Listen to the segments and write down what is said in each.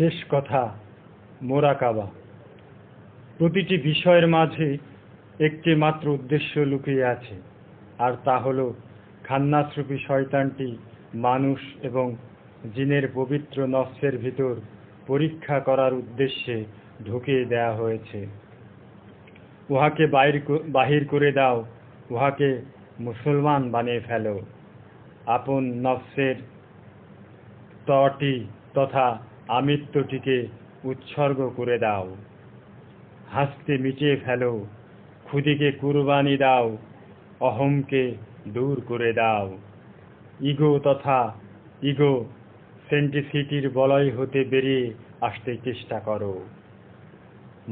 শেষ কথা মোরাকাবা। প্রতিটি বিষয়ের মাঝে একটি মাত্র উদ্দেশ্য লুকিয়ে আছে, আর তা হলো খান্নাসরূপী শয়তানটি মানুষ এবং জিনের পবিত্র নফসের ভিতর পরীক্ষা করার উদ্দেশ্যে ঢুকিয়ে দেয়া হয়েছে। উহাকে বাহির করে দাও, উহাকে মুসলমান বানিয়ে ফেলো। আপন নফসের ত্বটি তথা আমিত্বটিকে উৎসর্গ করে দাও। হাসতে মিটিয়ে ফেলো, খুদিকে কুরবানি দাও, অহংকে দূর করে দাও। ইগো তথা ইগো সেন্ট্রিসিটির বলয় হতে বেরিয়ে আসতে চেষ্টা করো।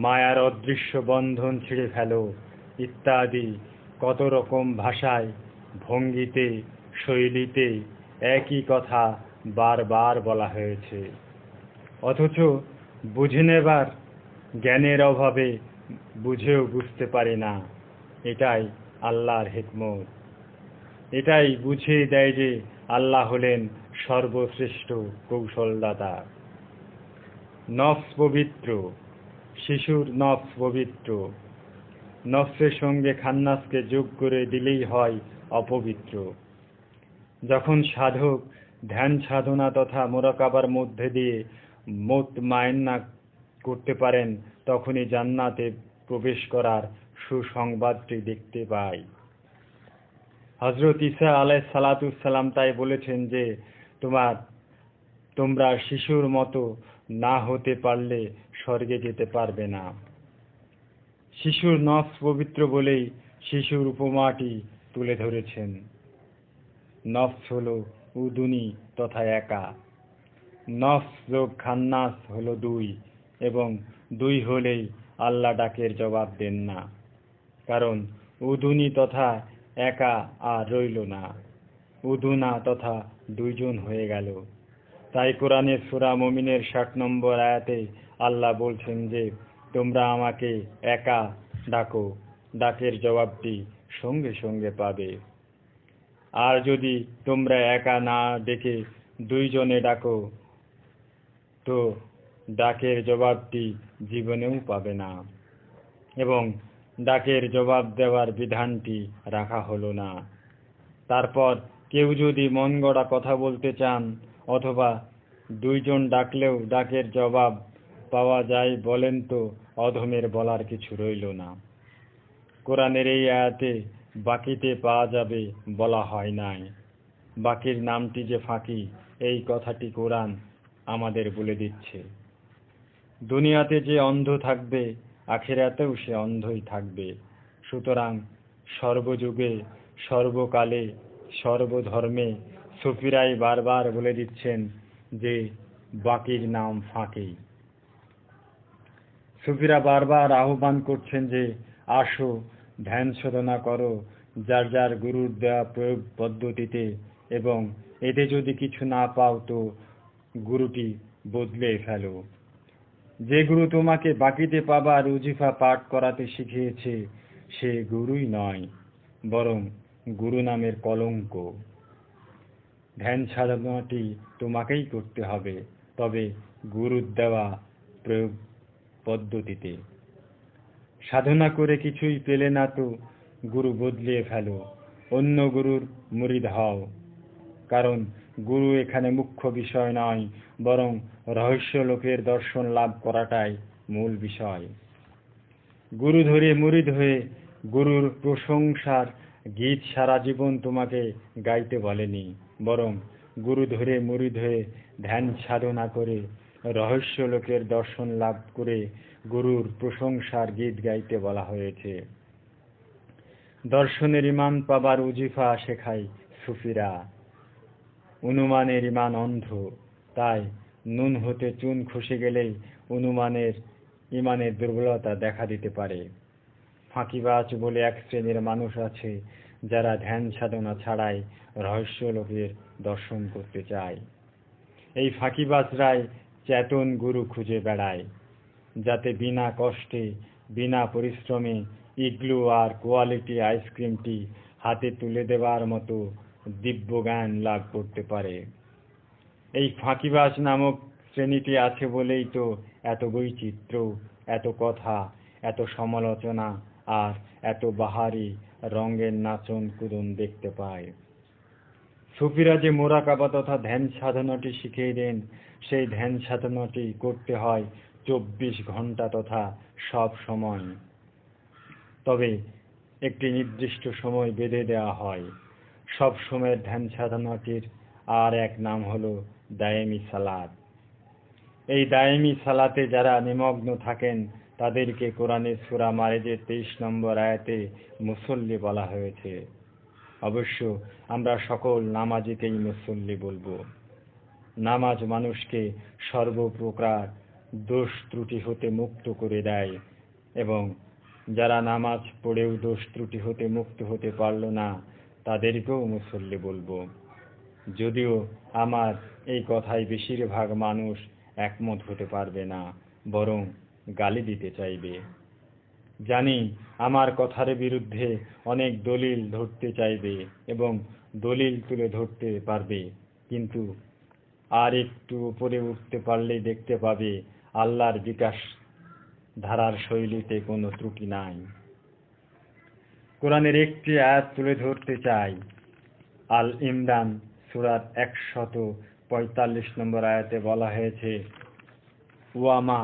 মায়ার অদৃশ্য বন্ধন ছিঁড়ে ফেলো ইত্যাদি কত রকম ভাষায়, ভঙ্গিতে, শৈলীতে একই কথা বারবার বলা হয়েছে, অথচ বুঝে নেবার জ্ঞানের অভাবে বুঝেও বুঝতে পারি না। এটাই আল্লাহর হিকমত। এটাই বুঝিয়ে দেয় যে আল্লাহ হলেন সর্বশ্রেষ্ঠ কৌশলদাতা। নফস পবিত্র, শিশুর নফস পবিত্র। নফসের সঙ্গে খান্নাসকে যোগ করে দিলেই হয় অপবিত্র। যখন সাধক ধ্যান সাধনা তথা মোরাকাবার মধ্যে দিয়ে মুতমাইন্না করতে পারেন, তখনই জান্নাতে প্রবেশ করার সুসংবাদটি দেখতে পাই। হযরত ঈসা আলাইহিস সালাম তাই বলেছেন যে তোমরা শিশুর মতো না হতে পারলে স্বর্গে যেতে পারবে না। শিশুর নফস পবিত্র বলেই শিশুর উপমাটি তুলে ধরেছেন। নফস হলো উদুনি তথা একা, নফস যোগ খান্নাস হলো দুই, এবং দুই হলেই আল্লাহ ডাকের জবাব দেন না, কারণ উদুনি তথা একা আর রইল না, উদুনা তথা দুইজন হয়ে গেল। তাই কোরআনের সূরা মুমিনের 60 নম্বর আয়াতে আল্লাহ বলছেন যে তোমরা আমাকে একা ডাকো, ডাকের জবাবটি সঙ্গে সঙ্গে পাবে। আর যদি তোমরা একা না ডেকে দুইজনে ডাকো, তো ডাকের জবাবটি জীবনেও পাবে না, এবং ডাকের জবাব দেওয়ার বিধানটি রাখা হলো না। তারপর কেউ যদি মন গড়া কথা বলতে চান, অথবা দুইজন ডাকলেও ডাকের জবাব পাওয়া যায় বলেন, তো অধমের বলার কিছু রইল না। কোরআনের এই আয়াতে বাকিতে পাওয়া যাবে বলা হয় নাই। বাকির নামটি যে ফাঁকি, এই কথাটি কোরআন আমাদের বলে দিচ্ছে। দুনিয়াতে যে অন্ধ থাকবে, আখিরাতেও সে অন্ধই থাকবে। সুতরাং সর্বযুগে, সর্বকালে, সর্বধর্মে সুফিরাই বারবার বলে দিচ্ছেন যে বাকির নাম ফাঁকি। সুফিরা বারবার আহ্বান করছেন যে আসো, ধ্যান সাধনা করো যার যার গুরুর দেওয়া প্রয়োগ পদ্ধতিতে, এবং এতে যদি কিছু না পাও তো গুরুটি বদলে ফেলো। যে গুরু তোমাকে বাকিতে পাবার উজিফা পাঠ করাতে শিখিয়েছে, সে গুরুই নয়, বরং গুরু নামের কলঙ্ক। ধ্যান সাধনাটি তোমাকেই করতে হবে, তবে গুরুর দেওয়া প্রয়োগ পদ্ধতিতে। সাধনা করে কিছুই পেলে না তো গুরু বদলিয়ে ফেলো, অন্য গুরুর মুরিদ হও। কারণ গুরু এখানে মুখ্য বিষয় নয়, বরং রহস্য লোকের দর্শন লাভ করাটাই মূল বিষয়। গুরু ধরে মুরিদ হয়ে গুরুর প্রশংসার গীত সারা জীবন তোমাকে গাইতে বলেনি, বরং গুরু ধরে মুরিদ হয়ে ধ্যান সাধনা করে রহস্য লোকের দর্শন লাভ করে গুরুর প্রশংসার গীত গাইতে বলা হয়েছে। দর্শনের ইমান পাবার উজিফা শেখায় সুফিরা। অনুমানের ইমান অন্ধ, তাই নুন হতে চুন খসে গেলেই ইমানের দুর্বলতা দেখা দিতে পারে। ফাঁকিবাজ বলে এক শ্রেণীর মানুষ আছে, যারা ধ্যান সাধনা ছাড়াই রহস্য লোকের দর্শন করতে চায়। এই ফাঁকিবাজরাই চেতন গুরু খুঁজে বেড়ায়, যাতে বিনা কষ্টে, বিনা পরিশ্রমে ইগলু আর কোয়ালিটি আইসক্রিমটি হাতে তুলে দেবার মতো দিব্য জ্ঞান লাভ করতে পারে। এই ফাঁকিবাজ নামক শ্রেণীটি আছে বলেই তো এত বৈচিত্র্য, এত কথা, এত সমালোচনা আর এত বাহারি রঙের নাচন কুদন দেখতে পায়। সুফিরা যে মোরাকাবা তথা ধ্যান সাধনাটি শিখিয়ে দেন, সেই ধ্যান সাধনাটি করতে হয় 24 ঘন্টা তথা সব সময়। তবে একটি নির্দিষ্ট সময় বেঁধে দেওয়া হয়। সব সময়ের ধ্যান সাধনাটির আর এক নাম হলো দায়েমি সালাত। এই দায়েমি সালাতে যারা নিমগ্ন থাকেন তাদেরকে কোরআনের সূরা মারিজের 23 নম্বর আয়াতে মুসল্লি বলা হয়েছে। অবশ্য আমরা সকল নামাজীকেই মুসল্লি বলবো। নামাজ মানুষকে সর্বপ্রকার দোষ ত্রুটি হতে মুক্ত করে দেয়, এবং যারা নামাজ পড়েও দোষ ত্রুটি হতে মুক্ত হতে পারল না তাদেরকেও মুসল্লি বলবো। যদিও আমার এই কথায় বেশিরভাগ মানুষ একমত হতে পারবে না, বরং গালি দিতে চাইবে। জানি আমার কথার বিরুদ্ধে অনেক দলিল ধরতে চাইবে এবং দলিল তুলে ধরতে পারবে, কিন্তু আর একটু উপরে উঠতে পারলেই দেখতে পাবে আল্লাহর বিকাশ ধারার শৈলীতে কোনো ত্রুটি নাই। কোরআনের একটি আয়াত তুলে ধরতে চাই। আল ইমরান সূরার 145 নম্বর আয়াতে বলা হয়েছে, ওয়ামা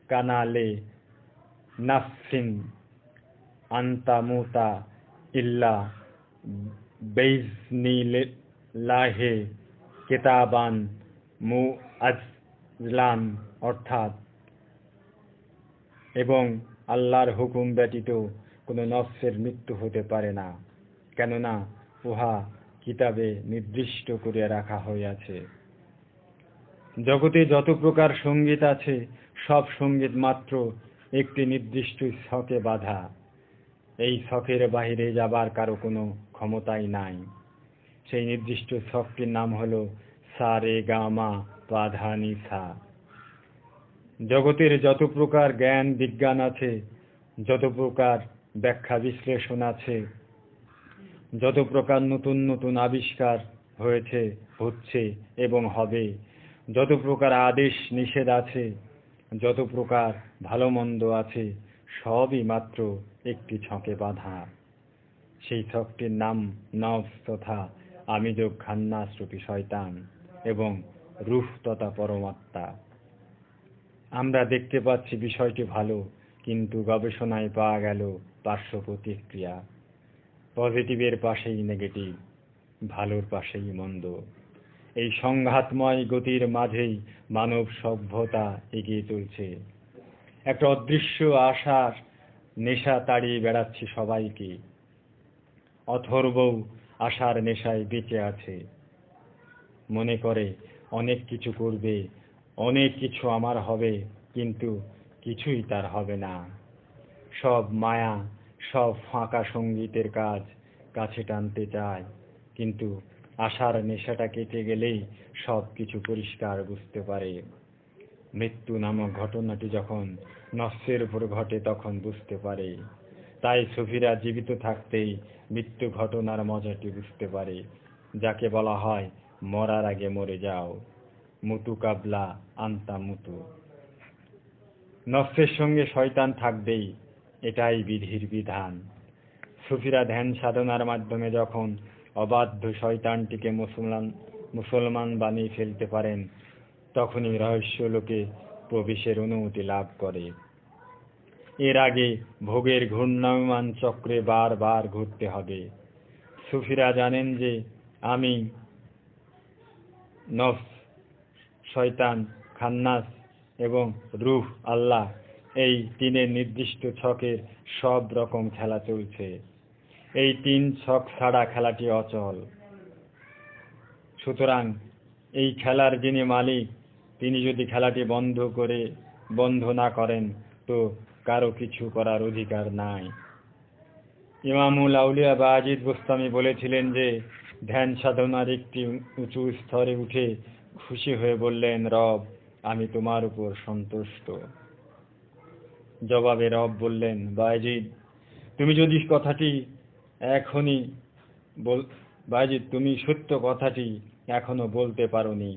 কানালে নাফসিন আনতামুতা ইল্লা বেইজনিল্লাহে কিতাবান মুআজ্জালান, অর্থাৎ এবং আল্লাহর হুকুম ব্যতীত কোনো নফসের মৃত্যু হতে পারে না, কেননা উহা কিতাবে নির্দিষ্ট করে রাখা হইয়াছে। জগতে যত প্রকার সঙ্গীত আছে সব সঙ্গীত মাত্র একটি নির্দিষ্ট ছকে বাঁধা। এই ছকের বাহিরে যাবার কারো কোনো ক্ষমতাই নাই। সেই নির্দিষ্ট ছকটির নাম হলো সা রে গা মা পা ধা নি সা। জগতের যত প্রকার জ্ঞান বিজ্ঞান আছে, যত প্রকার ব্যাখ্যা বিশ্লেষণ আছে, যত প্রকার নতুন নতুন আবিষ্কার হয়েছে, হচ্ছে এবং হবে, যত প্রকার আদেশ নিষেধ আছে, যত প্রকার ভালো মন্দ আছে, সবই মাত্র একটি ছকে বাঁধা। সেই ছকটির নাম নফস তথা আমিযোগ খান্নাস রূপী শয়তান এবং রূহ তথা পরমাত্মা। আমরা দেখতে পাচ্ছি বিষয়টি ভালো, কিন্তু গবেষণায় পাওয়া গেল পার্শ্ব প্রতিক্রিয়া। পজিটিভের পাশেই নেগেটিভ, ভালোর পাশেই মন্দ। এই সংঘাতময় গতির মাঝেই মানব সভ্যতা এগিয়ে চলছে। একটা অদৃশ্য আশার নেশা তাড়িয়ে বেড়াচ্ছে সবাইকে। অথর্বও আশার নেশায় বেঁচে আছে। মনে করে অনেক কিছু করবে, অনেক কিছু আমার হবে, কিন্তু কিছুই তার হবে না। সব মায়া, সব ফাঁকা সঙ্গীতের কাছে টানতে চায়, কিন্তু আশার নেশাটা কেটে গেলেই সব কিছু পরিষ্কার বুঝতে পারে। মৃত্যু নামক ঘটনাটি যখন নফসের উপর ঘটে তখন বুঝতে পারে। তাই সুফিরা জীবিত থাকতেই মৃত্যু ঘটনার মজাটি বুঝতে পারে, যাকে বলা হয় মরার আগে মরে যাও, মুতু কাবলা আন্তা মুতু। নফসের সঙ্গে শয়তান থাকবেই, এটাই বিধির বিধান। সুফিরা ধ্যান সাধনার মাধ্যমে যখন অবাধ্য শয়তানটিকে মুসলমান বানিয়ে ফেলতে পারেন, তখনই রহস্য লোকে প্রবেশের অনুমতি লাভ করে। এর আগে ভোগের ঘূর্ণায়মান চক্রে বারবার ঘুরতে হবে। সুফিরা জানেন যে আমি, নফস, শয়তান, খান্নাস এবং রূহ আল্লাহ, এই তিনের নির্দিষ্ট ছকের সব রকম খেলা চলছে। এই তিন ছক ছাড়া খেলাটি অচল। সুতরাং এই খেলার যিনি মালিক, তিনি যদি খেলাটি বন্ধ না করেন তো কারো কিছু করার অধিকার নাই। ইমামুল আউলিয়া বাজিদ বোস্তামি বলেছিলেন যে ধ্যান সাধনার একটি উঁচু স্তরে উঠে খুশি হয়ে বললেন, রব, আমি তোমার উপর সন্তুষ্ট। জবাবে রব বললেন, বাজিদ, তুমি সত্য কথাটি এখনো বলতে পারোনি।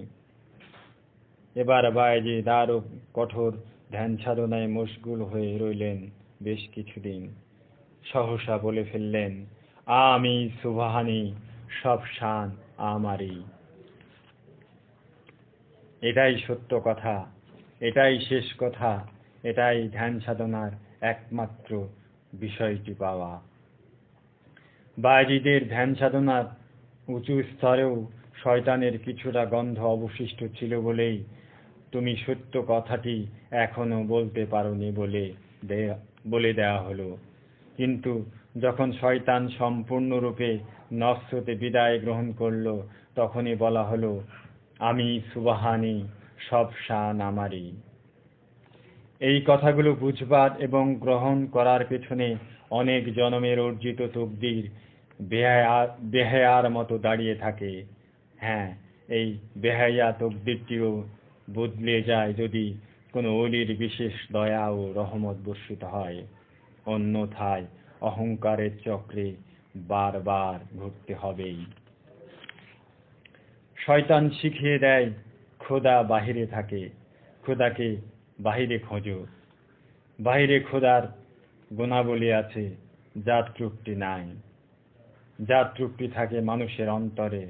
এবার বায়েজিদ আরো কঠোর ধ্যান সাধনায় মশগুল হয়ে রইলেন বেশ কিছুদিন। সহসা বলে ফেললেন, আমি সুবহানী, সব শান আমারই। এটাই সত্য কথা, এটাই শেষ কথা, এটাই ধ্যান সাধনার একমাত্র বিষয়টি পাওয়া। বায়েজিদের ধ্যান সাধনার উঁচু স্তরেও শয়তানের কিছুটা গন্ধ অবশিষ্ট ছিল বলেই তুমি সত্য কথাটি এখনো বলতে পারোনি বলে দেয়া হলো। কিন্তু যখন শয়তান সম্পূর্ণরূপে নফস হতে বিদায় গ্রহণ করলো, তখনই বলা হলো, আমি সুবহানী, সব শান আমারই। এই কথাগুলো বুঝবার এবং গ্রহণ করার পেছনে অনেক জনমের অর্জিত তকদির বেহায়ার মতো দাঁড়িয়ে থাকে। হ্যাঁ, এই বেহায়া তকদিরটিও বদলে যায় যদি কোনো অলির বিশেষ দয়া ও রহমত বর্ষিত হয়, অন্যথায় অহংকারের চক্রে বারবার ঘুরতে হবেই। শয়তান শিখিয়ে দেয় খোদা বাহিরে থাকে, খোদাকে বাহিরে খোঁজো। বাহিরে খোদার গুণাবলী আছে, যার ত্রুটি নাই। যার ত্রুটি থাকে মানুষের অন্তরে,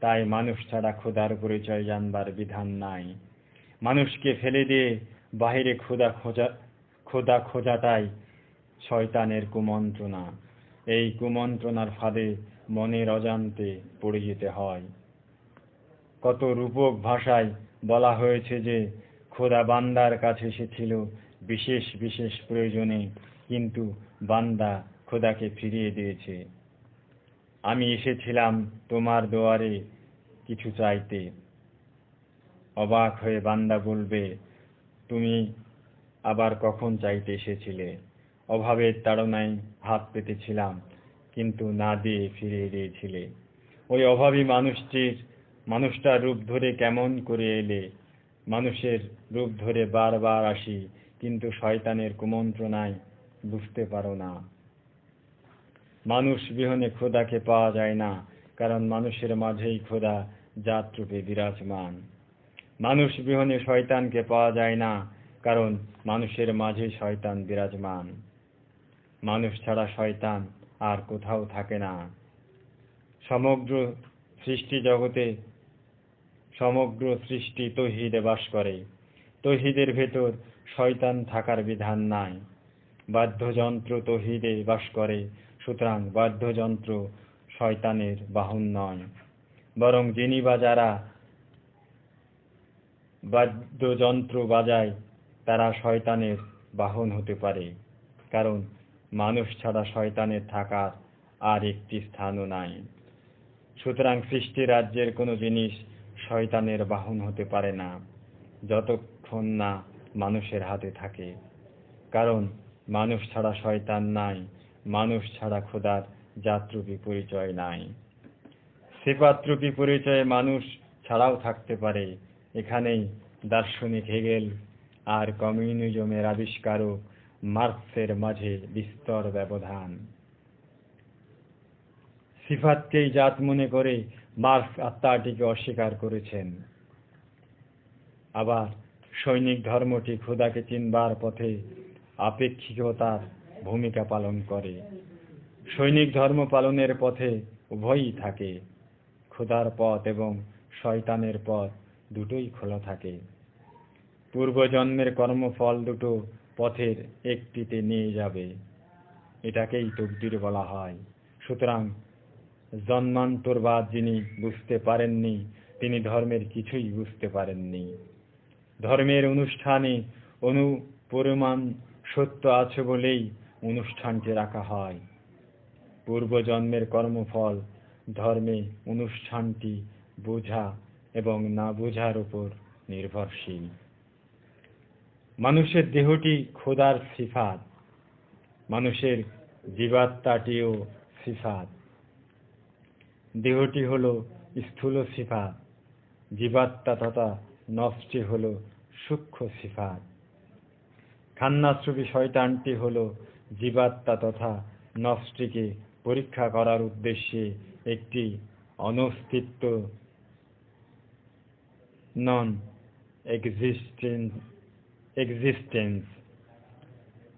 তাই মানুষ ছাড়া খোদার পরিচয় জানবার বিধান নাই। মানুষকে ফেলে দিয়ে বাহিরে খোদা খোঁজাটাই শয়তানের কুমন্ত্রণা। এই কুমন্ত্রণার ফাঁদে মনের অজান্তে পড়ে যেতে হয়। কত রূপক ভাষায় বলা হয়েছে যে খোদা বান্দার কাছে এসেছিল বিশেষ বিশেষ প্রয়োজনে, কিন্তু বান্দা খোদাকে ফিরিয়ে দিয়েছে। আমি এসেছিলাম তোমার দুয়ারে কিছু চাইতে। অবাক হয়ে বান্দা বলবে, তুমি আবার কখন চাইতে এসেছিলে? অভাবের তাড়নায় হাত পেতেছিলাম, কিন্তু না দিয়ে ফিরিয়ে দিয়েছিলে। ওই অভাবী মানুষটার রূপ ধরে কেমন করে এলে? মানুষের রূপ ধরে বারবার আসি, কিন্তু শয়তানের কুমন্ত্রণায় বুঝতে পারো না। মানুষ বিহনে খোদাকে পাওয়া যায় না, কারণ মানুষের মাঝেই খোদা জাত রূপে বিরাজমান। মানুষ বিহনে শয়তানকে পাওয়া যায় না, কারণ মানুষের মাঝে শয়তান বিরাজমান। মানুষ ছাড়া শয়তান আর কোথাও থাকে না। সমগ্র সৃষ্টি জগতে সমগ্র সৃষ্টি তৌহিদে বাস করে। তৌহিদের ভেতর শয়তান থাকার বিধান নাই। বাদ্যযন্ত্র তৌহিদে বাস করে, সুতরাং বাদ্যযন্ত্র শয়তানের বাহন নয়, বরং যিনি বা যারা বাদ্যযন্ত্র বাজায় তারা শয়তানের বাহন হতে পারে, কারণ মানুষ ছাড়া শয়তানের থাকার আর একটি স্থানও নাই। সুতরাং সৃষ্টি রাজ্যের কোনো জিনিস শয়তানের বাহন হতে পারে না যতক্ষণ না মানুষের হাতে থাকে, কারণ মানুষ ছাড়া শয়তান নাই, মানুষ ছাড়া খোদার জাতরূপী পরিচয় নাই। সিফাতরূপী পরিচয়ে মানুষ ছাড়াও থাকতে পারে। এখানেই দার্শনিক হেগেল আর কমিউনিজমের আবিষ্কারক মার্কসের মাঝে বিস্তর ব্যবধান। সিফাতকেই জাত মনে করে মার্কস আত্মাটিকে অস্বীকার করেছেন। আবার সৈনিক ধর্মটি খোদাকে চিনবার পথে আপেক্ষিকতার ভূমিকা পালন করে। সৈনিক ধর্ম পালনের পথে উভয়ই থাকে, খোদার পথ এবং শয়তানের পথ দুটোই খোলা থাকে। পূর্বজন্মের কর্মফল দুটো পথের একটিতে নিয়ে যাবে, এটাকেই তকদির বলা হয়। সুতরাং জন্মান্তরবাদ যিনি বুঝতে পারেননি, তিনি ধর্মের কিছুই বুঝতে পারেননি। ধর্মের অনুষ্ঠানে অনুপরিমাণ সত্য আছে বলেই অনুষ্ঠানটি রাখা হয়। পূর্বজন্মের কর্মফল ধর্মে অনুষ্ঠানটি বোঝা এবং না বোঝার উপর নির্ভরশীল। মানুষের দেহটি খোদার সিফাত, মানুষের জীবাত্মাটিও সিফাত। দেহটি হলো স্থূল সিফাত, জীবাত্মা তথা নফসটি হলো সূক্ষ্ম সিফাত। খান্নাসরূপী শয়তানটি হলো জীবাত্মা তথা নফসটিকে পরীক্ষা করার উদ্দেশ্যে একটি অনস্তিত্ব নন এক্সিস্টেন্স।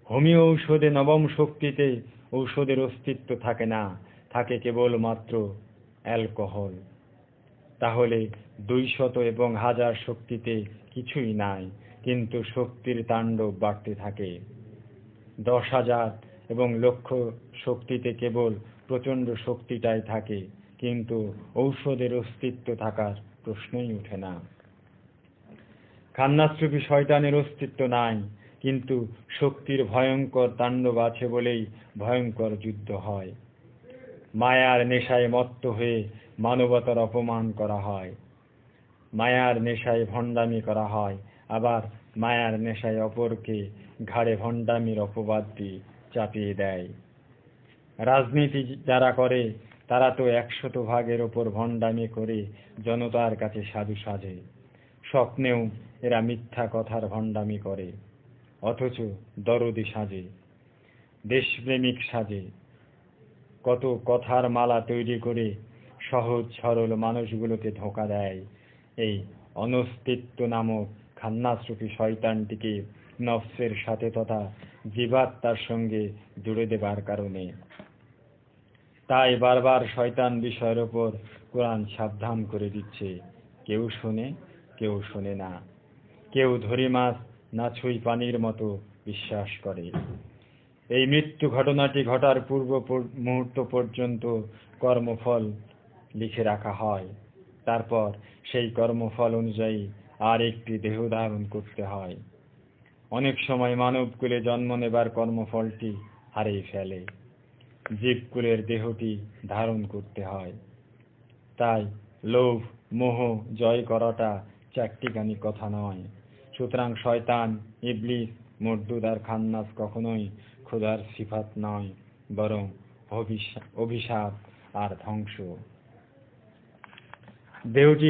হোমিও ঔষধে নবম শক্তিতে ঔষধের অস্তিত্ব থাকে না, থাকে কেবলমাত্র অ্যালকোহল। তাহলে 200 এবং 1000 শক্তিতে কিছুই নাই, কিন্তু শক্তির তাণ্ডব বাড়তে থাকে। 10,000 এবং লক্ষ শক্তিতে কেবল প্রচণ্ড শক্তিটাই থাকে, কিন্তু ঔষধের অস্তিত্ব থাকার প্রশ্নই ওঠে না। খান্নাসরূপী শয়তানের অস্তিত্ব নাই, কিন্তু শক্তির ভয়ঙ্কর তাণ্ডব আছে বলেই ভয়ঙ্কর যুদ্ধ হয়। মায়ার নেশায় মত্ত হয়ে মানবতার অপমান করা হয়, মায়ার নেশায় ভণ্ডামি করা হয়, আবার মায়ার নেশায় অপরকে ঘাড়ে ভণ্ডামির অপবাদটি চাপিয়ে দেয়। রাজনীতি যারা করে তারা তো 100% ওপর ভণ্ডামি করে জনতার কাছে সাধু সাজে। স্বপ্নেও এরা মিথ্যা কথার ভণ্ডামি করে, অথচ দরদি সাজে, দেশপ্রেমিক সাজে। কত কথার মালা তৈরি করে সহজ সরল মানুষগুলোকে ধোঁকা দেয় এই অনস্তিত্ব নামক খান্নাসরূপী শয়তানটিকে নফসের সাথে তথা জীবাত্মার সঙ্গে জুড়ে দেবার কারণে। তাই বারবার শয়তান বিষয়ের ওপর কোরআন সাবধান করে দিচ্ছে, কেউ শোনে কেউ শোনে না, কেউ ধরি মাছ না ছুঁই পানির মতো বিশ্বাস করে। এই মৃত্যু ঘটনাটি ঘটার পূর্ব মুহূর্ত পর্যন্ত কর্মফল লিখে রাখা হয়, তারপর সেই কর্মফল অনুযায়ী আর একটি দেহ ধারণ করতে হয়। অনেক সময় মানবকুলে জন্ম নেবার কর্মফলটি হারিয়ে ফেলে, জীবকুলের দেহটি ধারণ করতে হয়। তাই লোভ মোহ জয় করাটা চাট্টিখানি কথা নয়। সুতরাং শয়তান, ইবলিস, মরদুদ আর খান্নাস কখনোই খোদার সিফাত নয়, বরং অভিশাপ আর ধ্বংস। দেহটি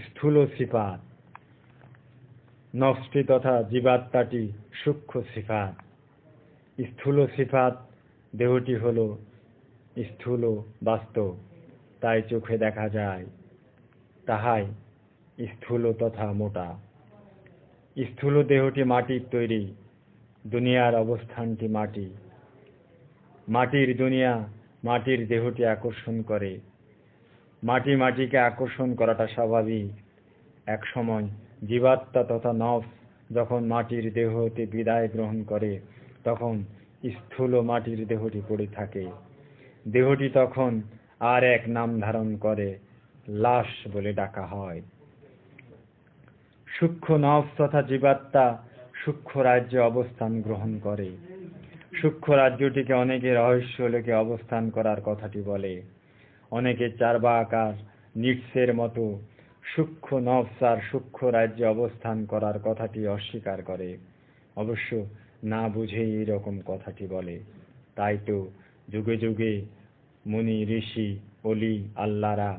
স্থূল সিফাত, নফসটি তথা জীবাত্মাটি সূক্ষ্ম সিফাত। স্থূল সিফাত দেহটি হলো স্থূল বাস্তব, তাই চোখে দেখা যায়, তাহাই স্থূল তথা মোটা। স্থূল দেহটি মাটির তৈরি, দুনিয়ার অবস্থানটি মাটি। মাটির দুনিয়া মাটির দেহটি আকর্ষণ করে, মাটিকে আকর্ষণ করাটা স্বাভাবিক। এক সময় জীবাত্মা তথা নফস যখন মাটির দেহ হতে বিদায় গ্রহণ করে, তখন স্থূল মাটির দেহটি পড়ে থাকে। দেহটি তখন আর এক নাম ধারণ করে, লাশ বলে ডাকা হয়। সূক্ষ্ম নফস তথা জীবাত্মা সূক্ষ্ম রাজ্যে অবস্থান গ্রহণ করে। সূক্ষ্ম রাজ্যটিকে অনেকে রহস্য লোকে অবস্থান করার কথাটি বলে, অনেকে চার্বাক আর নিটসের মতো সূক্ষ্ম নফস আর সূক্ষ্ম রাজ্যে অবস্থান করার কথাটি অস্বীকার করে, অবশ্য না বুঝেই এরকম কথাটি বলে। তাই তো যুগে যুগে মুনি ঋষি অলি আল্লাহরা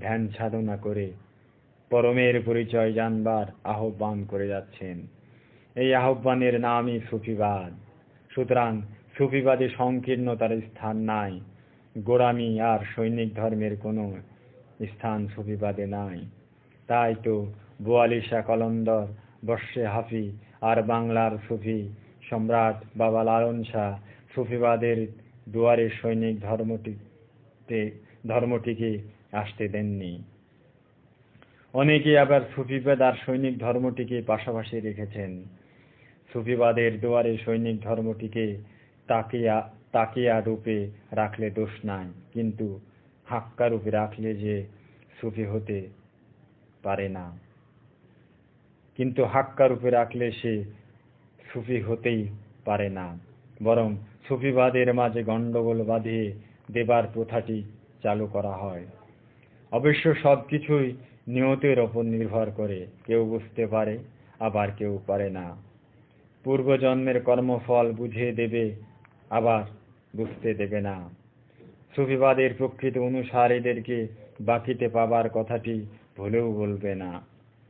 ধ্যান সাধনা করে পরমের পরিচয় জানবার আহ্বান করে যাচ্ছেন। এই আহ্বানের নামই সুফিবাদ। সুতরাং সুফিবাদে সংকীর্ণতার স্থান নাই, গোঁড়ামি আর সৈনিক ধর্মের কোনো স্থান সুফিবাদে নাই। তাই তো 42 কলন্দর, বর্ষে হাফি আর বাংলার সুফি সম্রাট বাবা লালন শাহ সুফিবাদের দুয়ারে সৈনিক ধর্মটিকে আসতে দেননি। অনেকে আবার সুফিবাদ আর সৈনিক ধর্মটিকে পাশাপাশি রেখেছেন। সুফিবাদের দুয়ারে সৈনিক ধর্মটিকে তাকিয়া রূপে রাখলে দোষ নাই, কিন্তু হাক্কা রূপে রাখলে যে সুফি হতে পারে না, কিন্তু হাক্কা রূপে রাখলে সে সুফি হতেই পারে না, বরং সুফিবাদের মাঝে গণ্ডগোল বাঁধিয়ে দেবার প্রথাটি চালু করা হয়। অবশ্য সবকিছুই নিয়তের ওপর নির্ভর করে, কেউ বুঝতে পারে আবার কেউ পারে না। পূর্বজন্মের কর্মফল বুঝিয়ে দেবে, আবার বুঝতে দেবে না। সুফিবাদের প্রকৃত অনুসারীদেরকে বাকিতে পাবার কথাটি ভুলেও বলবে না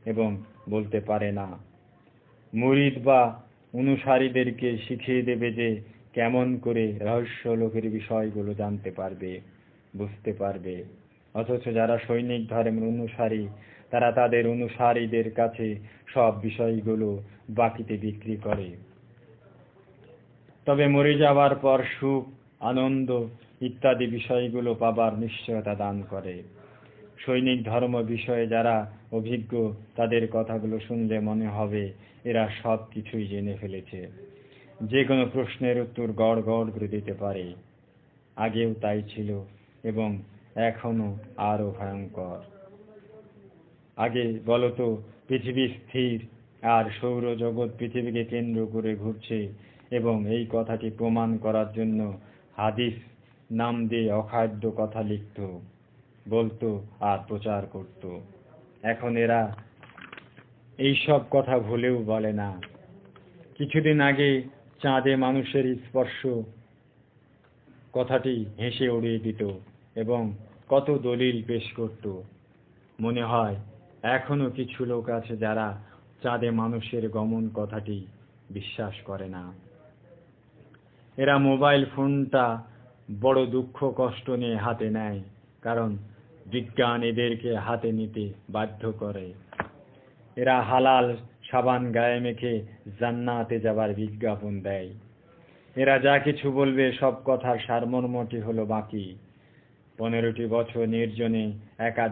এবং বলতে পারে না। মুরিদ বা অনুসারীদেরকে শিখিয়ে দেবে যে কেমন করে রহস্য লোকের বিষয়গুলো জানতে পারবে, বুঝতে পারবে। অথচ যারা সৈনিক ধর্মের অনুসারী তারা তাদের অনুসারীদের কাছে সব বিষয়গুলো বাকিতে বিক্রি করে। তবে মরে যাবার পর সুখ, আনন্দ ইত্যাদি বিষয়গুলো পাবার নিশ্চয়তা দান করে। সৈনিক ধর্ম বিষয়ে যারা অভিজ্ঞ, তাদের কথাগুলো শুনলে মনে হবে এরা সব কিছুই জেনে ফেলেছে, যে কোনো প্রশ্নের উত্তর গড় গড় করে দিতে পারে। আগেও তাই ছিল এবং এখনো আরো ভয়ঙ্কর। আগে বলতো পৃথিবী স্থির আর সৌরজগৎ পৃথিবীকে কেন্দ্র করে ঘুরছে, এবং এই কথাটি প্রমাণ করার জন্য হাদিস নাম দিয়ে অখাদ্য কথা লিখত, বলতো আর প্রচার করত। এখন এরা এইসব কথা ভুলেও বলে না। কিছুদিন আগে চাঁদে মানুষের স্পর্শ কথাটি হেসে উড়িয়ে দিত এবং কত দলিল পেশ করত। মনে হয় এখনো কিছু লোক আছে যারা চাঁদে মানুষের গমন কথাটি বিশ্বাস করে না। এরা মোবাইল ফোনটা বড় দুঃখ কষ্ট নিয়ে হাতে নেয়, কারণ বিজ্ঞান এদেরকে হাতে নিতে বাধ্য করে। এরা হালাল সাবান গায়ে মেখে জান্নাতে যাবার বিজ্ঞাপন দেয়। এরা যা কিছু বলবে সব কথার সারমর্মটি হলো বাকি। 15টি বছর নির্জনে একা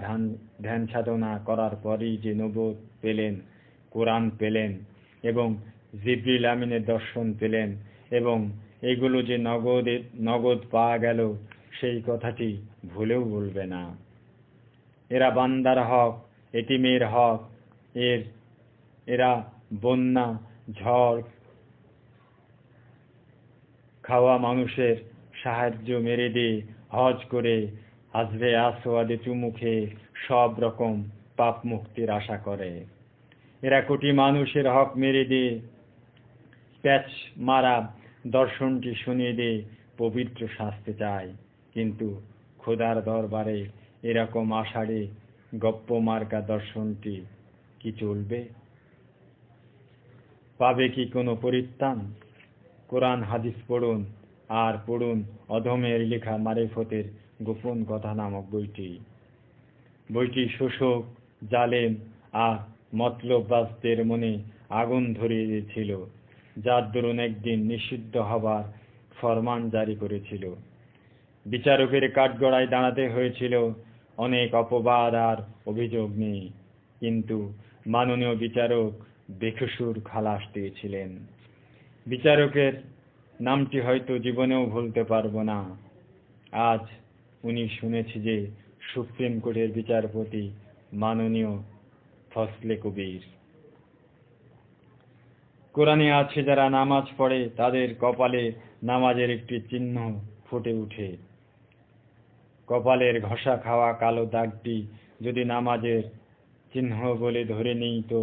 ধ্যান সাধনা করার পরই যে নবুয়ত পেলেন, কোরআন পেলেন এবং জিবরিল আমিনের দর্শন পেলেন, এবং এগুলো যে নগদ পাওয়া গেল, সেই কথাটি ভুলেও বলবে না। এরা বান্দার হক, এতিমের হক, এরা বন্যা, ঝড় খাওয়া মানুষের সাহায্য মেরে দিয়ে হজ করে হাজরে আসওয়াদে চুমু খেয়ে সব রকম পাপ মুক্তির আশা করে। এরা কোটি মানুষের হক মেরে দিয়ে প্যাচ মারা দর্শনটি শুনিয়ে দিয়ে পবিত্র শাস্তে চায়, কিন্তু খোদার দরবারে এরকম আষাঢ়ে গপ্প মার্কা দর্শনটি কি চলবে? পাবে কি কোনো পরিত্রাণ? কোরআন হাদিস পড়ুন, আর পড়ুন অধমের লেখা মারেফতের গোপন কথা নামক বইটি শোষক, জালেম আর মতলববাজদের মনে আগুন ধরিয়ে দিয়েছিল, যার দরুন একদিন নিষিদ্ধ হবার ফরমান জারি করেছিল। বিচারকের কাঠগড়ায় দাঁড়াতে হয়েছিল অনেক অপবাদ আর অভিযোগ নিয়ে, কিন্তু মাননীয় বিচারক বেকসুর খালাস দিয়েছিলেন। বিচারকের নামটি হয়তো জীবনেও ভুলতে পারবো না। আজ উনি শুনেছি যে সুপ্রিম কোর্টের বিচারপতি মাননীয় ফজলে কবির। কোরআনে আছে যারা নামাজ পড়ে তাদের কপালে নামাজের একটি চিহ্ন ফুটে ওঠে। কপালের ঘষা খাওয়া কালো দাগটি যদি নামাজের চিহ্ন বলে ধরে নিই, তো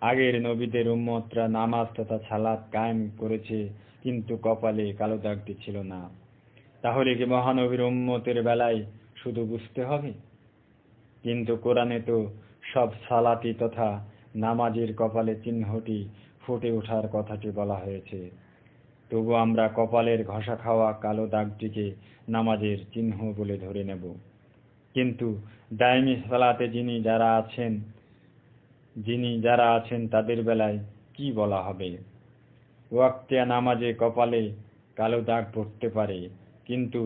আগের নবীদের উম্মতরা নামাজ তথা সালাত কায়েম করেছে, কিন্তু কপালে কালো দাগটি ছিল না। তাহলে কি মহানবীর উম্মতের বেলায় শুধু বুঝতে হবে? কিন্তু কোরআনে তো সব সালাতি তথা নামাজের কপালে চিহ্নটি ফুটে ওঠার কথাটি বলা হয়েছে। তবু আমরা কপালের ঘষা খাওয়া কালো দাগটিকে নামাজের চিহ্ন বলে ধরে নেব। কিন্তু দায়মি সালাতে যিনি যারা আছেন তাদের বেলায় কি বলা হবে? ওয়াক্তিয়া নামাজে কপালে কালো দাগ পড়তে পারে, কিন্তু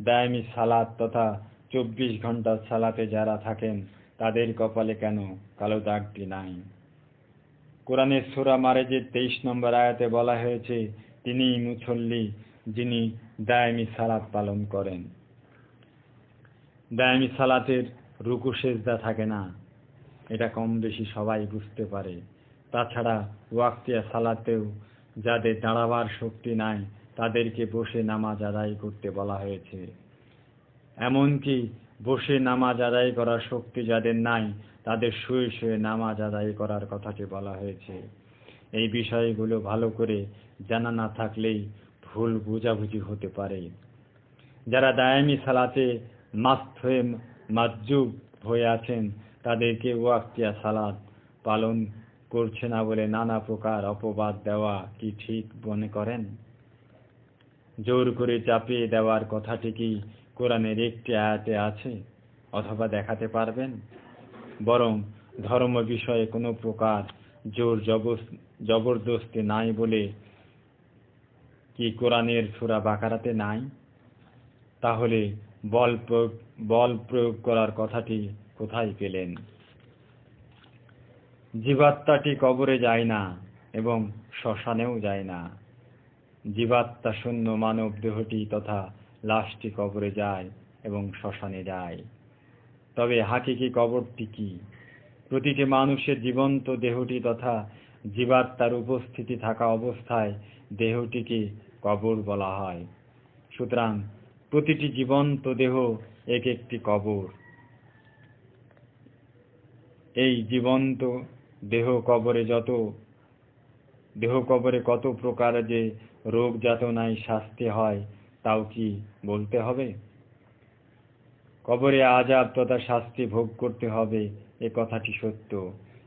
দায়মি সালাত তথা 24 ঘন্টার সালাতে যারা থাকেন তাদের কপালে কেন কালো দাগটি নাই? কোরআনের সূরা মারেজের 23 নম্বর আয়াতে বলা হয়েছে, তিনিই মুসল্লি যিনি দায়মি সালাত পালন করেন। দায়মি সালাতের রুকু সেজদা থাকে না, এটা কম বেশি সবাই বুঝতে পারে। তাছাড়া ওয়াক্তিয়া সালাতেও যাদের দাঁড়াবার শক্তি নাই তাদেরকে বসে নামাজ আদায় করতে বলা হয়েছে। এমনকি বসে নামাজ আদায় করার শক্তি যাদের নাই তাদের শুয়ে শুয়ে নামাজ আদায় করার কথাটি বলা হয়েছে। এই বিষয়গুলো ভালো করে জানা না থাকলেই ভুল বোঝাবুঝি হতে পারে। যারা দায়মি সালাতে মাস্ত হয়ে মাজুব হয়ে আছেন তাদেরকে ওয়াক্তিয়া সালাত পালন করছে না বলে নানা প্রকার অপবাদ দেওয়া কি ঠিক মনে করেন? জোর করে চাপিয়ে দেওয়ার কথাটি কি কোরআনের একটি আয়াতে আছে অথবা দেখাতে পারবেন? বরং ধর্ম বিষয়ে কোনো প্রকার জোর জবরদস্তি নাই বলে কি কোরআনের সূরা বাকারাতে নাই? তাহলে বল প্রয়োগ করার কথাটি কোথায় পেলেন? জীবাত্মাটি কবরে যায় না এবং শ্মশানেও যায় না। জীবাত্মা শূন্য মানব দেহটি তথা লাশটি কবরে যায় এবং শ্মশানে যায়। তবে হাকিকি কবরটি কি? প্রতিটি মানুষের জীবন্ত দেহটি তথা জীবাত্মার উপস্থিতি থাকা অবস্থায় দেহটিকে কবর বলা হয়। সুতরাং প্রতিটি জীবন্ত দেহ এক একটি কবর। এই জীবন্ত দেহ কবরে কত প্রকার যে রোগ যাতনায় শাস্তি হয় তাও কি বলতে হবে? কবরে আযাব তথা শাস্তি ভোগ করতে হবে এ কথাটি সত্য,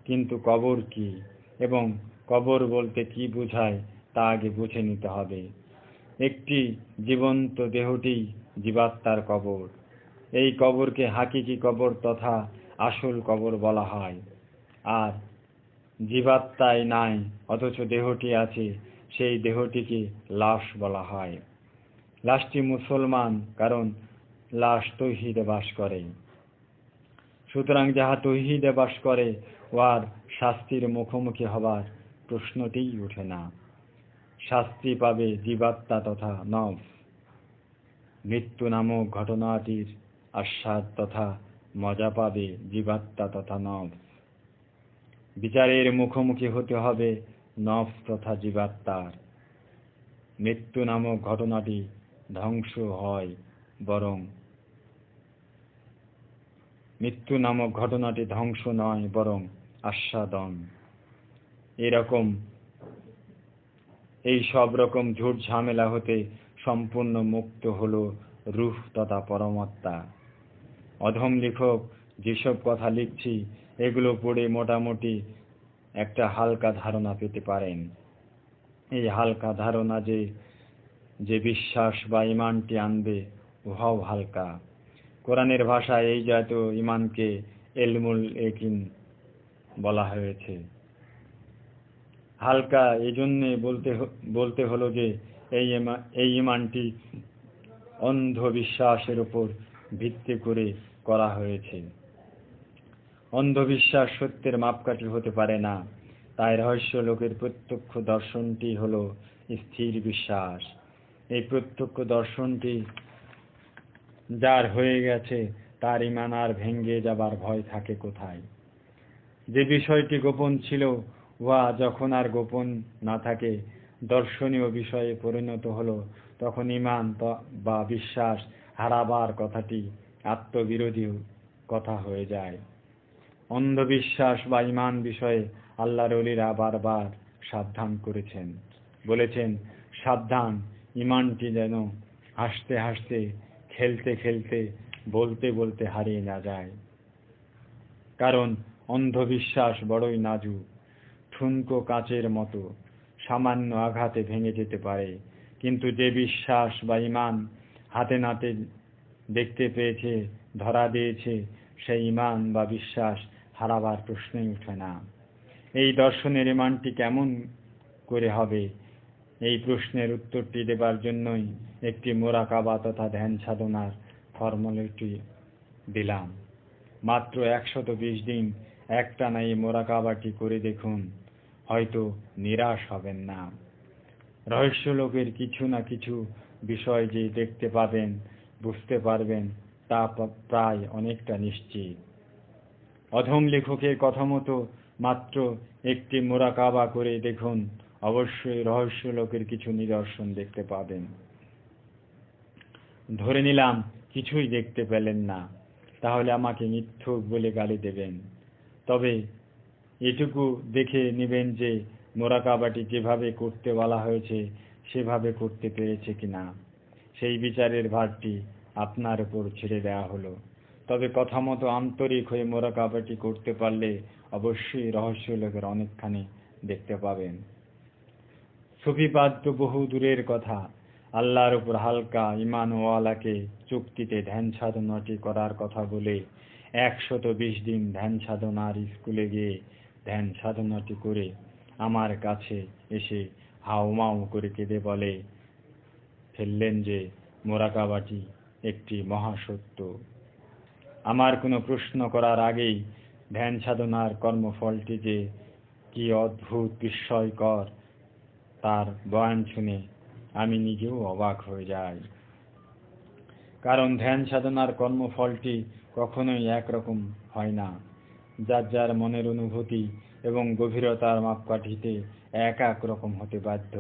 কিন্তু কবর কি এবং কবর বলতে কি বোঝায় তা আগে বুঝে নিতে হবে। একটি জীবন্ত দেহটি জীবাত্মার কবর। এই কবরকে হাকিকি কবর তথা আসল কবর বলা হয়। আর জীবাত্মাই নাই অথচ দেহটি আছে, সেই দেহটিকে লাশ বলা হয়। লাশটি মুসলমান, কারণ লাশ তৌহিদে বাস করে। সুতরাং যাহা তৌহিদে বাস করে উহার শাস্তির মুখোমুখি হবার প্রশ্নটিই ওঠে না। শাস্তি পাবে জীবাত্মা তথা নফস। মৃত্যু নামক ঘটনাটির আস্বাদ তথা মজা পাবে জীবাত্মা তথা নফস। বিচারের মুখোমুখি হতে হবে নফস তথা জীবাত্মার। মৃত্যু নামক ঘটনাটি ধ্বংস হয় বরং মৃত্যু নামক ঘটনাটি ধ্বংস নয় বরং আস্বাদন। এই সব রকম ঝুট ঝামেলা হতে সম্পূর্ণ মুক্ত হলো রূহ তথা পরমাত্মা। অধম লেখক যেসব কথা লিখছি এগুলো পড়ে মোটামুটি একটা হালকা ধারণা পেতে পারেন। এই হালকা ধারণা যে বিশ্বাস বা ঈমানটি আনবে উহাও হালকা। কোরআনের ভাষায় এই জাতীয় ঈমানকে ইলমুল ইয়াকিন বলা হয়েছে। হালকা এজন্যে বলতে হলো যে এই ঈমানটি অন্ধবিশ্বাসের উপর ভিত্তি করে করা হয়েছে। অন্ধবিশ্বাস সত্যের মাপকাঠি হতে পারে না। তাই রহস্য লোকের প্রত্যক্ষ দর্শনটি হলো স্থির বিশ্বাস। এই প্রত্যক্ষ দর্শনটি যার হয়ে গেছে তার ঈমান আর ভেঙে যাবার ভয় থাকে কোথায়? যে বিষয়টি গোপন ছিল উহা যখন আর গোপন না থাকে, দর্শনীয় বিষয়ে পরিণত হলো, তখন ঈমান বা বিশ্বাস হারাবার কথাটি আত্মবিরোধী কথা হয়ে যায়। অন্ধবিশ্বাস বা ঈমান বিষয়ে আল্লাহর ওলীরা বারবার সাবধান করেছেন, বলেছেন, সাবধান, ঈমানটি যেন হাসতে হাসতে, খেলতে খেলতে, বলতে বলতে হারিয়ে না যায়। কারণ অন্ধবিশ্বাস বড়ই নাজুক, ঠুনকো কাচের মতো, সামান্য আঘাতে ভেঙে যেতে পারে। কিন্তু যে বিশ্বাস বা ঈমান হাতে নাতে দেখতে পেয়েছে, ধরা দিয়েছে, সেই ঈমান বা বিশ্বাস হারাবার প্রশ্নই ওঠে না। এই দর্শনের ঈমানটি কেমন করে হবে, এই প্রশ্নের উত্তরটি দেবার জন্যই একটি মুরাকাবা তথা ধ্যান সাধনার ফর্মুলাটি দিলাম। মাত্র 120 দিন একটানা এই মুরাকাবাটি করে দেখুন, হয়তো নিরাশ হবেন না। রহস্য লোকের কিছু না কিছু বিষয় যে দেখতে পাবেন, বুঝতে পারবেন, তা প্রায় অনেকটা নিশ্চিত। অধম লেখকের কথা মতো মাত্র একটি মুরাকাবা করে দেখুন, অবশ্যই রহস্য লোকের কিছু নিদর্শন দেখতে পাবেন। ধরে নিলাম কিছুই দেখতে পেলেন না, তাহলে আমাকে মিথ্যুক বলে গালি দেবেন। তবে এটুকু দেখে নেবেন যে মুরাকাবাটি যেভাবে করতে বলা হয়েছে সেভাবে করতে পেরেছে কিনা। সেই বিচারের ভারটি আপনার উপর ছেড়ে দেওয়া হলো। তবে কথা মতো আন্তরিক হয়ে মুরাকাবাটি করতে পারলে অবশ্যই রহস্য লোকের অনেকখানি দেখতে পাবেন। সুফিবাদ তো বহু দূরের কথা, আল্লাহর উপর হালকা ঈমানওয়ালাকে চুক্তিতে ধ্যান সাধনাটি করার কথা বলে 120 দিন ধ্যান সাধনার স্কুলে গিয়ে ধ্যান সাধনাটি করে আমার কাছে এসে হাউমাউ করে কেঁদে বলে ফেললেন যে মোরাকাবাটি একটি মহাসত্য। আমার কোনো প্রশ্ন করার আগেই ধ্যান সাধনার কর্মফলটি যে কি অদ্ভুত বিস্ময়কর তার বয়ান শুনে আমি নিজেও অবাক হয়ে যাই। কারণ ধ্যান সাধনার কর্মফলটি কখনোই একরকম হয় না। যার যার মনের অনুভূতি এবং গভীরতার মাপকাঠিতে এক এক রকম হতে বাধ্য।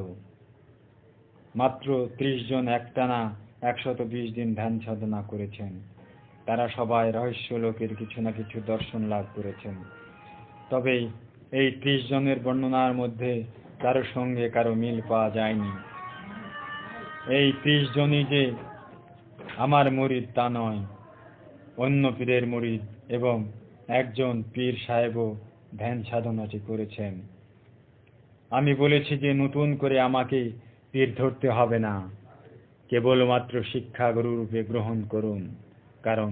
মাত্র 30 জন একটানা 120 দিন ধ্যান সাধনা করেছেন। তারা সবাই রহস্য লোকের কিছু না কিছু দর্শন লাভ করেছেন। তবে এই 30 জনের বর্ণনার মধ্যে কারো সঙ্গে কারো মিল পাওয়া যায়নি। এই 30 জনই যে আমার মুরিদ তা নয়, অন্য পীরের মুরিদ, এবং একজন পীর সাহেবও ধ্যান সাধনাটি করেছেন। আমি বলেছি যে নতুন করে আমাকে পীর ধরতে হবে না, কেবলমাত্র শিক্ষাগুরু রূপে গ্রহণ করুন, কারণ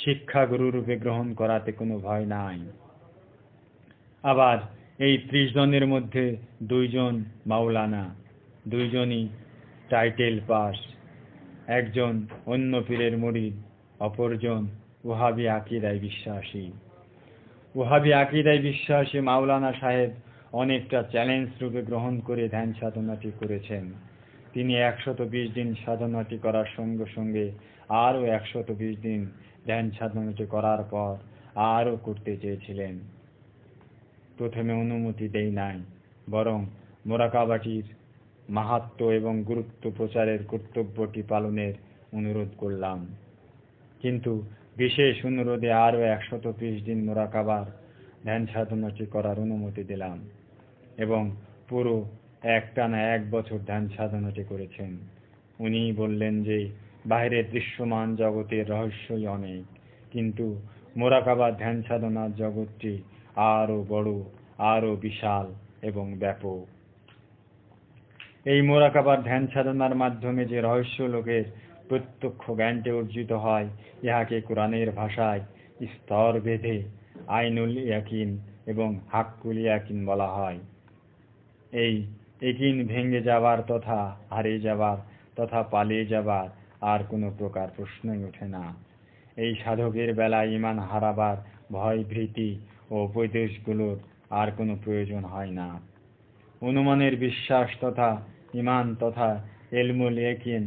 শিক্ষাগুরু রূপে গ্রহণ করাতে কোনো ভয় নাই। আবার এই 30 জনের মধ্যে 2 জন মাওলানা, 2 জনই টাইটেল পাস, একজন অন্য পীরের মুরিদ, অপরজন ওহাবী আকীদায় বিশ্বাসী। ওহাবী আকীদায় বিশ্বাসী মাওলানা সাহেব অনেকটা চ্যালেঞ্জ রূপে গ্রহণ করে ধ্যান সাধনাটি করেছেন। তিনি 120 দিন সাধনাটি করার সঙ্গে সঙ্গে আরও 120 দিন ধ্যান সাধনাটি করার পর আরও করতে চেয়েছিলেন। প্রথমে অনুমতি দেই নাই, বরং মোরাকাবাটির মাহাত্ম্য এবং গুরুত্ব প্রচারের কর্তব্যটি পালনের অনুরোধ করলাম। কিন্তু বিশেষ অনুরোধে আরও 120 দিন মোরাকাবার ধ্যান সাধনাটি করার অনুমতি দিলাম, এবং পুরো একটানা 1 বছর ধ্যান সাধনাটি করেছেন। উনি বললেন যে বাইরের দৃশ্যমান জগতের রহস্যই অনেক, কিন্তু মোরাকাবার ধ্যান সাধনার জগৎটি আরো বড়, আরো বিশাল এবং ব্যাপক। এই মোরাকাবার ধ্যান সাধনার মাধ্যমে যে রহস্য লোকের প্রত্যক্ষ জ্ঞানটি অর্জিত হয়, ইহাকে কোরআনের ভাষায় স্তর ভেদে আইনুল ইয়াকিন এবং হাক্কুল ইয়াকিন বলা হয়। এই ইয়াকিন ভেঙে যাবার তথা হারিয়ে যাবার তথা পালিয়ে যাবার আর কোনো প্রকার প্রশ্নই ওঠে না। এই সাধকের বেলায় ঈমান হারাবার ভয়, ভীতি ও উপদেশগুলোর আর কোনো প্রয়োজন হয় না। অনুমানের বিশ্বাস তথা ঈমান তথা ইলমুল ইয়াকিন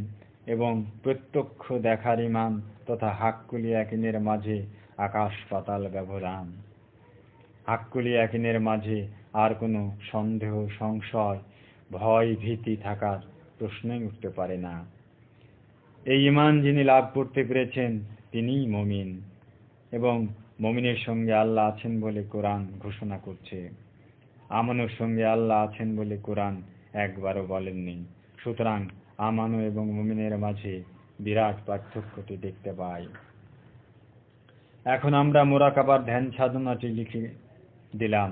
এবং প্রত্যক্ষ দেখার ঈমান তথা হাক্কুল ইয়াকিনের মাঝে আকাশ পাতাল ব্যবধান। হাক্কুল ইয়াকিনের মাঝে আর কোনো সন্দেহ, সংশয়, ভয়, ভীতি থাকার প্রশ্নই উঠতে পারে না। এই ঈমান যিনি লাভ করতে পেরেছেন তিনিই মুমিন, এবং মুমিনের সঙ্গে আল্লাহ আছেন বলে কোরআন ঘোষণা করছে। আমানুর সঙ্গে আল্লাহ আছেন বলে কোরআন একবারও বলেননি। সুতরাং আমানু এবং মুমিনের মাঝে বিরাট পার্থক্যটি দেখতে পাই। এখন আমরা মোরাকাবার ধ্যান সাধনাটি লিখে দিলাম।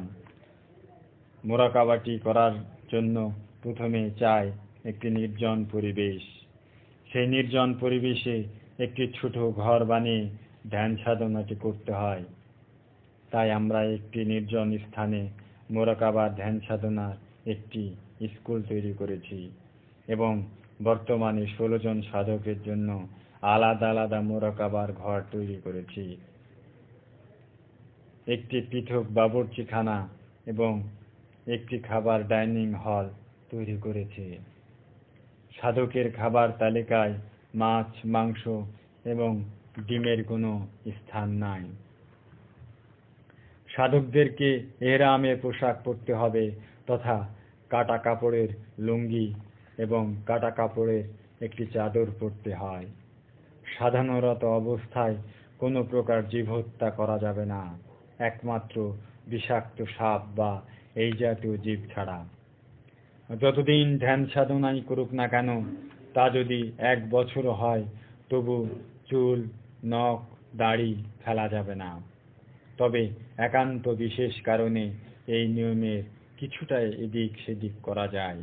মোরাকাবাটি করার জন্য প্রথমে চাই একটি নির্জন পরিবেশ। সেই নির্জন পরিবেশে একটি ছোট ঘর বানিয়ে ধ্যান সাধনাটি করতে হয়। তাই আমরা একটি নির্জন স্থানে মোরাকাবার ধ্যান সাধনার একটি স্কুল তৈরি করেছি, এবং বর্তমানে 16 জন সাধকের জন্য আলাদা আলাদা মোরাকাবার ঘর তৈরি করেছি। একটি পৃথক বাবুর্চিখানা এবং একটি খাবার ডাইনিং হল তৈরি করেছি। সাধকের খাবার তালিকায় মাছ, মাংস এবং ডিমের কোনো স্থান নাই। সাধকদেরকে এহরামে পোশাক পরতে হবে তথা কাটা কাপড়ের লুঙ্গি এবং কাটা কাপড়ের একটি চাদর পরতে হয়। সাধনারত অবস্থায় কোনো প্রকার জীব হত্যা করা যাবে না, একমাত্র বিষাক্ত সাপ বা এই জাতীয় জীব ছাড়া। যতদিন ধ্যান সাধনাই করুক না কেন, তা যদি 1 বছরও হয়, তবু চুল, নখ, দাড়ি ফেলা যাবে না। তবে একান্ত বিশেষ কারণে এই নিয়মের কিছুটা এদিক সেদিক করা যায়।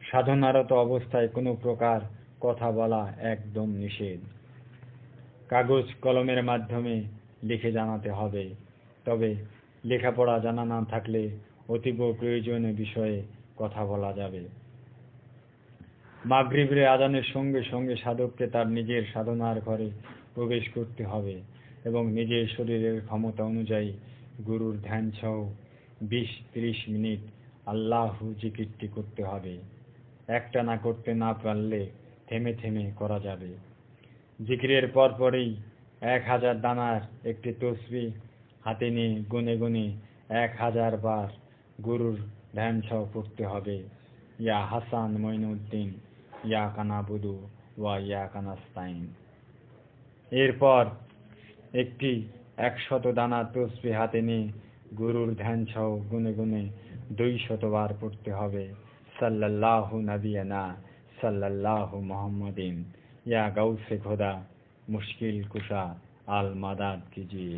সাধনারত অবস্থায় কোনো প্রকার কথা বলা একদম নিষেধ। কাগজ কলমের মাধ্যমে লিখে জানাতে হবে। তবে লেখাপড়া জানা না থাকলে অতীব প্রয়োজনীয় বিষয়ে কথা বলা যাবে। মাগরিবের আজানের সঙ্গে সঙ্গে সাধককে তার নিজের সাধনার ঘরে প্রবেশ করতে হবে এবং নিজের শরীরের ক্ষমতা অনুযায়ী গুরুর ধ্যান সহ 20-30 মিনিট আল্লাহু জিকিরটি করতে হবে। একটানা করতে না পারলে থেমে থেমে করা যাবে। জিকিরের পরপরই 1000 দানার একটি তসবিহ হাতে নিয়ে গুনে গুনে 1000 বার গুরুর ধ্যান সহ পড়তে হবে। ইয়া হাসান মঈনুদ্দিন ইয়াকা নাবুদু ওয়া ইয়াকা নাস্তাইন। এরপর একটি 100 দানার তসবিহ হাতে নিয়ে গুরুর ধ্যান সহ গুনে গুনে 200 বার পড়তে হবে। সাল্লাল্লাহু নবিয়ানা সাল্লাল্লাহু মুহাম্মাদিন ইয়া গাউসে খোদা মুশকিল কুশা আল মাদাদ কিজিয়ে।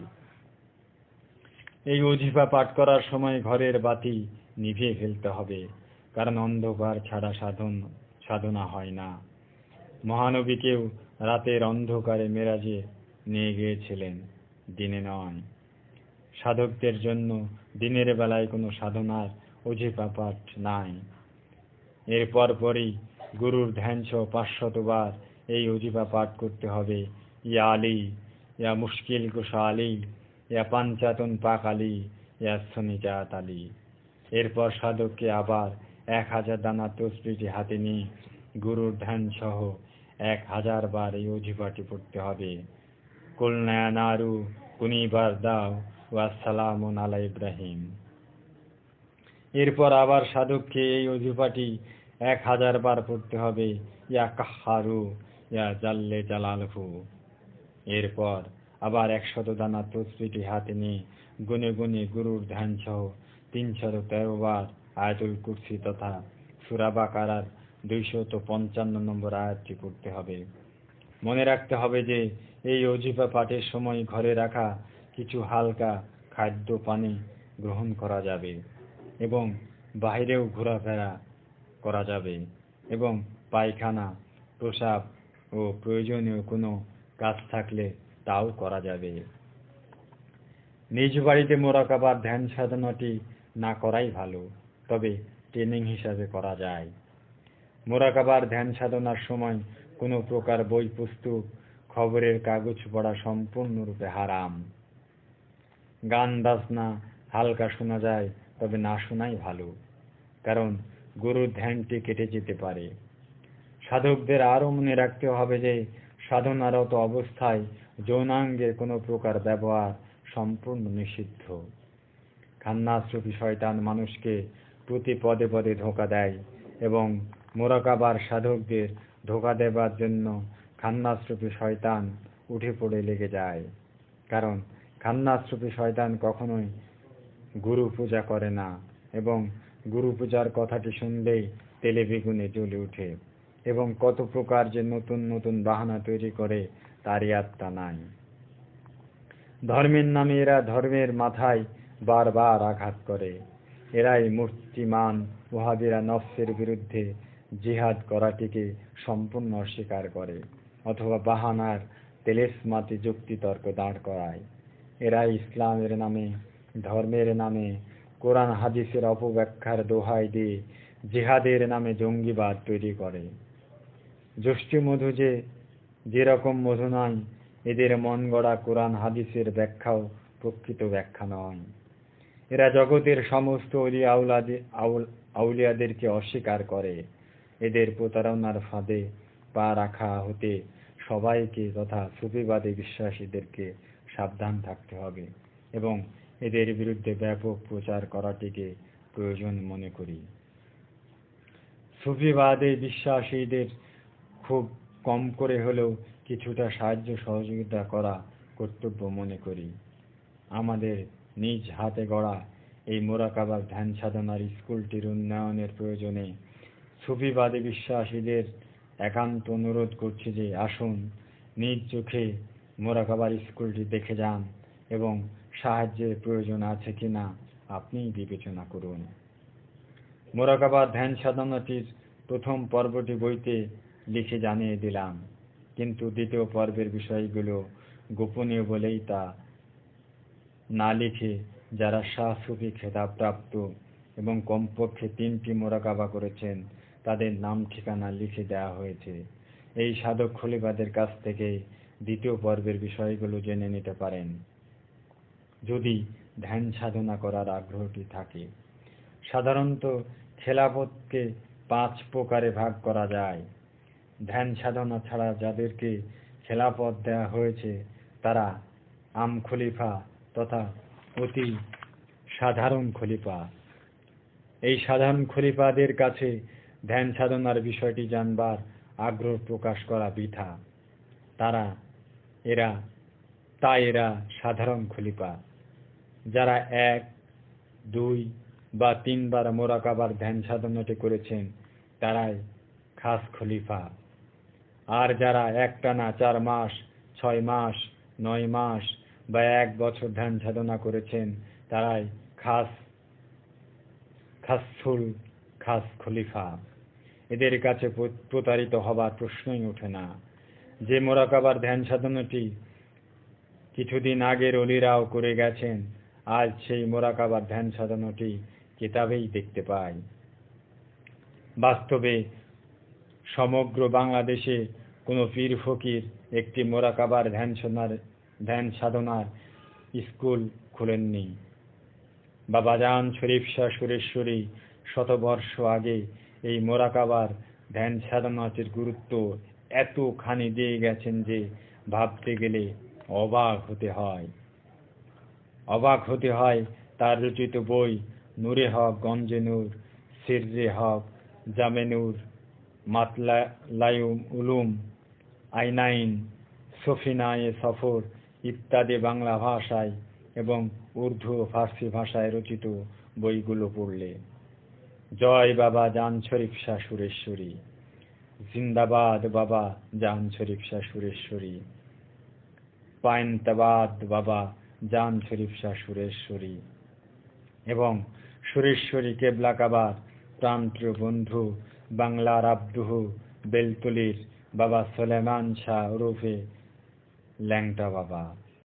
এই ওজিফা পাঠ করার সময় ঘরের বাতি নিভিয়ে ফেলতে হবে, কারণ অন্ধকার ছাড়া সাধনা হয় না। মহানবীকেও রাতের অন্ধকারে মেরাজে নিয়ে গিয়েছিলেন, দিনে নয়। সাধকদের জন্য দিনের বেলায় কোনো সাধনার ওজিফা পাঠ নাই। এর পরপরই গুরুর ধ্যান সহ 500 বার এই ওজিফা পাঠ করতে হবে। ইয়া আলী ইয়া মুশকিল কুশা আলী ইয়া পাঞ্চাতন পাক আলী ইয়া সনিজাত আলী। এরপর সাধককে আবার 1000 দানা তসবিহটি হাতে নিয়ে গুরুর ধ্যান সহ 1000 বার এই ওজিফাটি পড়তে হবে। কুলনা ইয়া নারু কুনি বারদাও ওয়া সালামুন আলা ইব্রাহিম। এরপর আবার সাধককে এই ওজিফাটি 1000 বার পড়তে হবে। ইয়া কাহারু ইয়া জাল্লে জালালহু। এরপর আবার 100 দানা তসবিহটি হাতে নিয়ে গুনে গুনে গুরুর ধ্যান সহ 313 বার আয়াতুল কুরসি তথা সূরা বাকারার 255 নম্বর আয়াতটি পড়তে হবে। মনে রাখতে হবে যে এই ওজিফা পাঠের সময় ঘরে রাখা কিছু হালকা খাদ্য পানি গ্রহণ করা যাবে এবং বাইরেও ঘোরাফেরা করা যাবে এবং পায়খানা, প্রস্রাব ও প্রয়োজনীয় কোনো কাজ থাকলে তাও করা যাবে। নিজ বাড়িতে মোরাকাবার ধ্যান সাধনাটি না করাই ভালো, তবে ট্রেনিং হিসাবে করা যায়। মোরাকাবার ধ্যান সাধনার সময় কোনো প্রকার বই পুস্তক, খবরের কাগজ পড়া সম্পূর্ণরূপে হারাম। গান বাজনা হালকা শোনা যায়, তবে না শোনাই ভালো, কারণ গুরুর ধ্যানটি কেটে যেতে পারে। সাধকদের আরও মনে রাখতে হবে যে সাধনারত অবস্থায় যৌনাঙ্গের কোনো প্রকার ব্যবহার সম্পূর্ণ নিষিদ্ধ। খান্নাসরূপী শয়তান মানুষকে প্রতি পদে পদে ধোঁকা দেয় এবং মোরাকাবার সাধকদের ধোঁকা দেবার জন্য খান্নাসরূপী শয়তান উঠে পড়ে লেগে যায়, কারণ খান্নাসরূপী শয়তান কখনোই গুরু পূজা করে না এবং গুরু পূজার কথাটি শুনলেই তেলে বেগুনে জ্বলে ওঠে এবং কত প্রকার যে নতুন নতুন বাহানা তৈরি করে তারই আত্মা নাই। ধর্মের নামে এরা ধর্মের মাথায় বারবার আঘাত করে। এরাই মূর্তিমান ওয়াহাবিরা নফসের বিরুদ্ধে জিহাদ করাটিকে সম্পূর্ণ অস্বীকার করে অথবা বাহানার তেলেসমাতি যুক্তিতর্ক দাঁড় করায়। এরা ইসলামের নামে, ধর্মের নামে, কোরআন হাদিসের অপব্যাখ্যার দোহাই দিয়ে জিহাদের নামে জঙ্গিবাদ তৈরি করে। যষ্টি মধু যেরকম মধু নয়, এদের মন গড়া কোরআন হাদিসের ব্যাখ্যাও প্রকৃত ব্যাখ্যা নয়। এরা জগতের সমস্ত আউলিয়াদেরকে অস্বীকার করে। এদের প্রতারণার ফাঁদে পা রাখা হতে সবাইকে তথা সুফিবাদী বিশ্বাসীদেরকে সাবধান থাকতে হবে এবং এদের বিরুদ্ধে ব্যাপক প্রচার করাটিকে প্রয়োজন মনে করি। সুফিবাদে বিশ্বাসীদের খুব কম করে হলেও কিছুটা সাহায্য সহযোগিতা করা কর্তব্য মনে করি। আমাদের নিজ হাতে গড়া এই মোরাকাবার ধ্যান সাধনার স্কুলটির উন্নয়নের প্রয়োজনে সুফিবাদী বিশ্বাসীদের একান্ত অনুরোধ করছি যে আসুন নিজ চোখে মোরাকাবার স্কুলটি দেখে যান এবং সাহায্যের প্রয়োজন আছে কিনা আপনিই বিবেচনা করুন। মোরাকাবার ধ্যান সাধনাটির প্রথম পর্বটি বইতে লিখে জানিয়ে দিলাম, কিন্তু দ্বিতীয় পর্বের বিষয়গুলো গোপনীয় বলেই তা না লিখে যারা শাহ সুফি খেতাবপ্রাপ্ত এবং কমপক্ষে 3টি মোরাকাবা করেছেন তাদের নাম ঠিকানা লিখে দেওয়া হয়েছে। এই সাধক খলিফাদের কাছ থেকে দ্বিতীয় পর্বের বিষয়গুলো জেনে নিতে পারেন যদি ধ্যান সাধনা করার আগ্রহটি থাকে। সাধারণত খেলাফতকে 5 প্রকারে ভাগ করা যায়। ধ্যান সাধনা ছাড়া যাদেরকে খেলাফত দেওয়া হয়েছে তারা আম খলিফা তথা অতি সাধারণ খলিফা। এই সাধারণ খলিফাদের কাছে ধ্যান সাধনার বিষয়টি জানবার আগ্রহ প্রকাশ করা বৃথা। এরা সাধারণ খলিফা। যারা 1, 2 বা 3 বার মোরাকাবার ধ্যান সাধনাটি করেছেন তারাই খাস খলিফা। আর যারা একটানা 4 মাস, 6 মাস, 9 মাস বা 1 বছর ধ্যান সাধনা করেছেন তারাই খাস খলিফা। এদের কাছে প্রতারিত হবার প্রশ্নই ওঠে না। যে মোরাকাবার ধ্যান সাধনাটি কিছুদিন আগের অলিরাও করে গেছেন, আজ সেই মোরাকাবার ধ্যান সাধনাটি কিতাবেই দেখতে পাই। বাস্তবে সমগ্র বাংলাদেশে কোনো পীর ফকির একটি মোরাকাবার ধ্যান সাধনার স্কুল খোলেননি। বাবা জান শরীফ শাহ সুরেশ্বরী শতবর্ষ আগে এই মোরাকাবার ধ্যান সাধনাটির গুরুত্ব এতখানি দিয়ে গেছেন যে ভাবতে গেলে অবাক হতে হয়। তার রচিত বই নূরে হক গঞ্জে নূর, সিররে হক জামে নূর, মাতলায়ুম উলুম, আইনাইন, সফিনায়ে সফর ইত্যাদি বাংলা ভাষায় এবং উর্দু ও ফার্সি ভাষায় রচিত বইগুলো পড়লে জয় বাবা জান শরীফ শাহ সুরেশ্বরী, জিন্দাবাদ বাবা জান শরীফ শাহ সুরেশ্বরী, পাইনতাবাদ বাবা জান শরীফ শাহ সুরেশ্বরী এবং সুরেশ্বরী কেবলা কাবার প্রাণপ্রিয় বন্ধু বাংলার আব্দুহু বেলতলির বাবা সুলেমান শাহ ওরফে ল্যাংটা বাবা